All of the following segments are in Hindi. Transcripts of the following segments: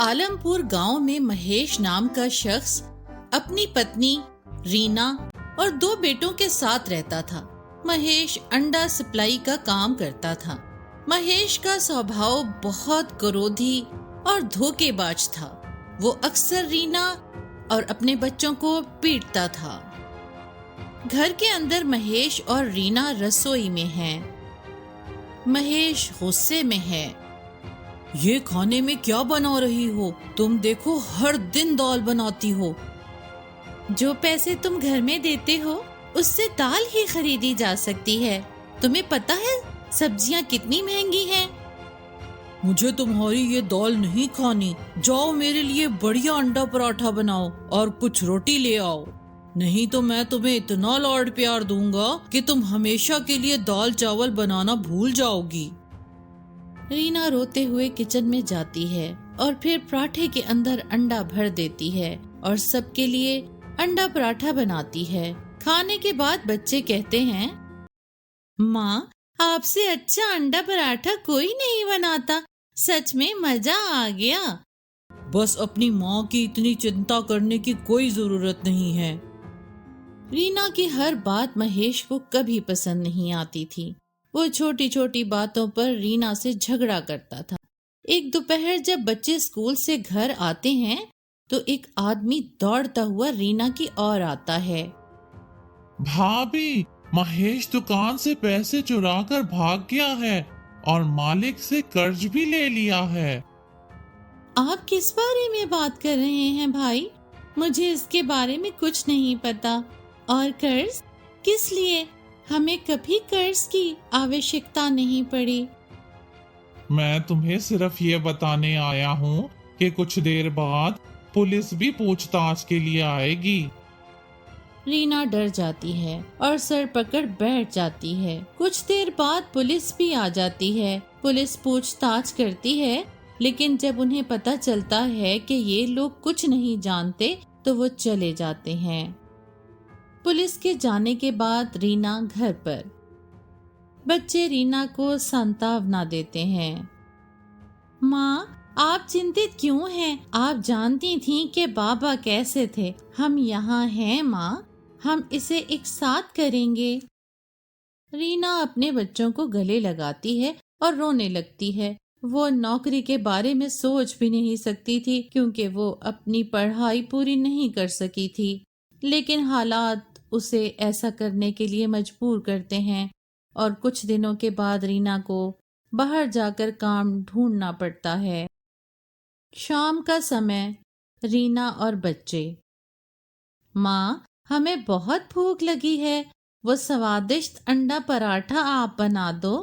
आलमपुर गांव में महेश नाम का शख्स अपनी पत्नी रीना और 2 बेटों के साथ रहता था। महेश अंडा सप्लाई का काम करता था। महेश का स्वभाव बहुत क्रोधी और धोखेबाज था। वो अक्सर रीना और अपने बच्चों को पीटता था। घर के अंदर महेश और रीना रसोई में हैं। महेश गुस्से में है। ये खाने में क्या बना रही हो? तुम देखो हर दिन दाल बनाती हो। जो पैसे तुम घर में देते हो उससे दाल ही खरीदी जा सकती है। तुम्हें पता है सब्जियां कितनी महंगी हैं? मुझे तुम्हारी ये दाल नहीं खानी। जाओ मेरे लिए बढ़िया अंडा पराठा बनाओ और कुछ रोटी ले आओ, नहीं तो मैं तुम्हें इतना लाड प्यार दूंगा कि तुम हमेशा के लिए दाल चावल बनाना भूल जाओगी। रीना रोते हुए किचन में जाती है और फिर पराठे के अंदर अंडा भर देती है और सबके लिए अंडा पराठा बनाती है। खाने के बाद बच्चे कहते हैं, माँ, आपसे अच्छा अंडा पराठा कोई नहीं बनाता। सच में मजा आ गया। बस अपनी माँ की इतनी चिंता करने की कोई जरूरत नहीं है। रीना की हर बात महेश को कभी पसंद नहीं आती थी। वो छोटी छोटी बातों पर रीना से झगड़ा करता था। एक दोपहर जब बच्चे स्कूल से घर आते हैं तो एक आदमी दौड़ता हुआ रीना की ओर आता है। भाभी, महेश दुकान से पैसे चुरा कर भाग गया है और मालिक से कर्ज भी ले लिया है। आप किस बारे में बात कर रहे हैं भाई? मुझे इसके बारे में कुछ नहीं पता। और कर्ज किस लिए? हमें कभी कर्ज की आवश्यकता नहीं पड़ी। मैं तुम्हें सिर्फ ये बताने आया हूँ कि कुछ देर बाद पुलिस भी पूछताछ के लिए आएगी। रीना डर जाती है और सर पकड़ बैठ जाती है। कुछ देर बाद पुलिस भी आ जाती है। पुलिस पूछताछ करती है, लेकिन जब उन्हें पता चलता है कि ये लोग कुछ नहीं जानते तो वो चले जाते हैं। पुलिस के जाने के बाद रीना घर पर। बच्चे रीना को सांत्वना देते हैं। माँ, आप चिंतित क्यों हैं? आप जानती थीं कि बाबा कैसे थे। हम यहाँ हैं माँ, हम इसे एक साथ करेंगे। रीना अपने बच्चों को गले लगाती है और रोने लगती है। वो नौकरी के बारे में सोच भी नहीं सकती थी क्योंकि वो अपनी पढ़ाई पूरी नहीं कर सकी थी, लेकिन हालात उसे ऐसा करने के लिए मजबूर करते हैं और कुछ दिनों के बाद रीना को बाहर जाकर काम ढूंढना पड़ता है। शाम का समय। रीना और बच्चे। माँ, हमें बहुत भूख लगी है। वो स्वादिष्ट अंडा पराठा आप बना दो।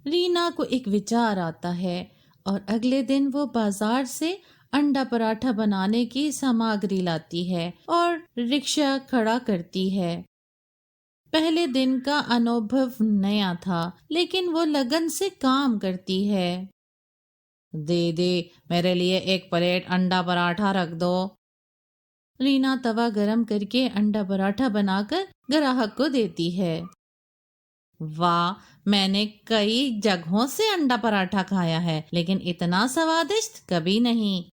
रीना को एक विचार आता है और अगले दिन वो बाजार से अंडा पराठा बनाने की सामग्री लाती है और रिक्शा खड़ा करती है। पहले दिन का अनुभव नया था, लेकिन वो लगन से काम करती है। दीदी, मेरे लिए एक प्लेट अंडा पराठा रख दो। रीना तवा गरम करके अंडा पराठा बनाकर ग्राहक को देती है। वाह, मैंने कई जगहों से अंडा पराठा खाया है, लेकिन इतना स्वादिष्ट कभी नहीं।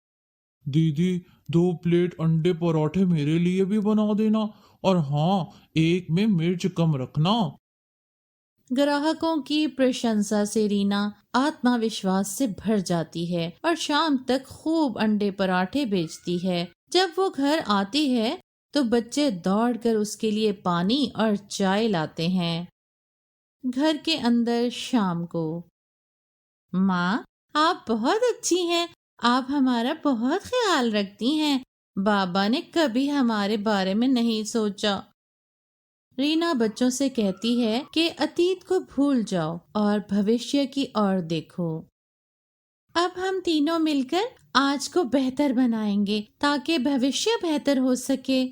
दीदी, 2 प्लेट अंडे पराठे मेरे लिए भी बना देना, और हाँ, एक में मिर्च कम रखना। ग्राहकों की प्रशंसा से रीना आत्मविश्वास से भर जाती है और शाम तक खूब अंडे पराठे बेचती है। जब वो घर आती है तो बच्चे दौड़कर उसके लिए पानी और चाय लाते हैं। घर के अंदर शाम को। माँ, आप बहुत अच्छी हैं। आप हमारा बहुत ख्याल रखती हैं। बाबा ने कभी हमारे बारे में नहीं सोचा। रीना बच्चों से कहती है कि अतीत को भूल जाओ और भविष्य की ओर देखो। अब हम तीनों मिलकर आज को बेहतर बनाएंगे ताकि भविष्य बेहतर हो सके।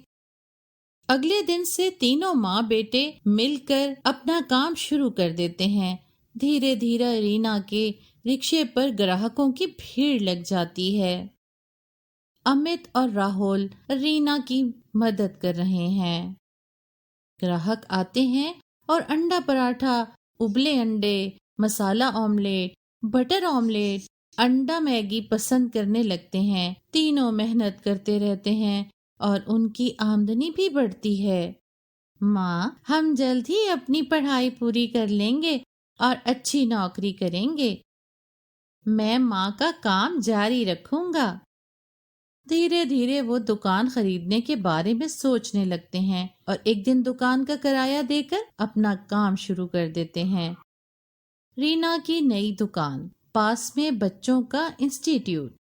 अगले दिन से तीनों माँ बेटे मिलकर अपना काम शुरू कर देते हैं। धीरे धीरे रीना के रिक्शे पर ग्राहकों की भीड़ लग जाती है। अमित और राहुल रीना की मदद कर रहे हैं। ग्राहक आते हैं और अंडा पराठा, उबले अंडे, मसाला ऑमलेट, बटर ऑमलेट, अंडा मैगी पसंद करने लगते हैं। तीनों मेहनत करते रहते हैं और उनकी आमदनी भी बढ़ती है। माँ, हम जल्द ही अपनी पढ़ाई पूरी कर लेंगे और अच्छी नौकरी करेंगे। मैं माँ का काम जारी रखूंगा। धीरे धीरे वो दुकान खरीदने के बारे में सोचने लगते हैं और एक दिन दुकान का किराया देकर अपना काम शुरू कर देते हैं। रीना की नई दुकान, पास में बच्चों का इंस्टीट्यूट।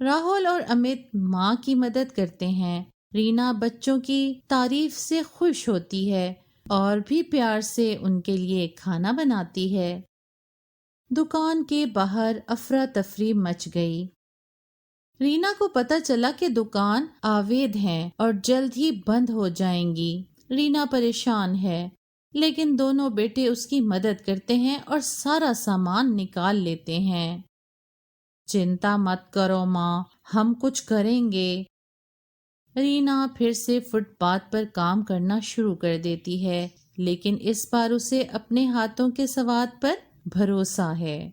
राहुल और अमित माँ की मदद करते हैं। रीना बच्चों की तारीफ से खुश होती है और भी प्यार से उनके लिए खाना बनाती है। दुकान के बाहर अफरा तफरी मच गई। रीना को पता चला कि दुकान अवैध है और जल्द ही बंद हो जाएंगी। रीना परेशान है, लेकिन दोनों बेटे उसकी मदद करते हैं और सारा सामान निकाल लेते हैं। चिंता मत करो माँ, हम कुछ करेंगे। रीना फिर से फुटपाथ पर काम करना शुरू कर देती है, लेकिन इस बार उसे अपने हाथों के स्वाद पर भरोसा है।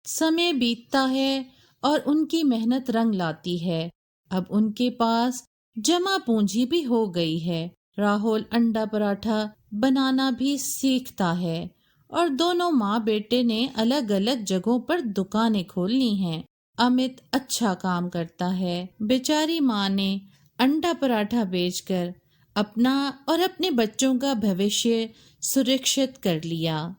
समय बीतता है और उनकी मेहनत रंग लाती है। अब उनके पास जमा पूंजी भी हो गई है। राहुल अंडा पराठा बनाना भी सीखता है और दोनों माँ बेटे ने अलग अलग जगहों पर दुकानें खोल ली हैं। अमित अच्छा काम करता है। बेचारी माँ ने अंडा पराठा बेचकर अपना और अपने बच्चों का भविष्य सुरक्षित कर लिया।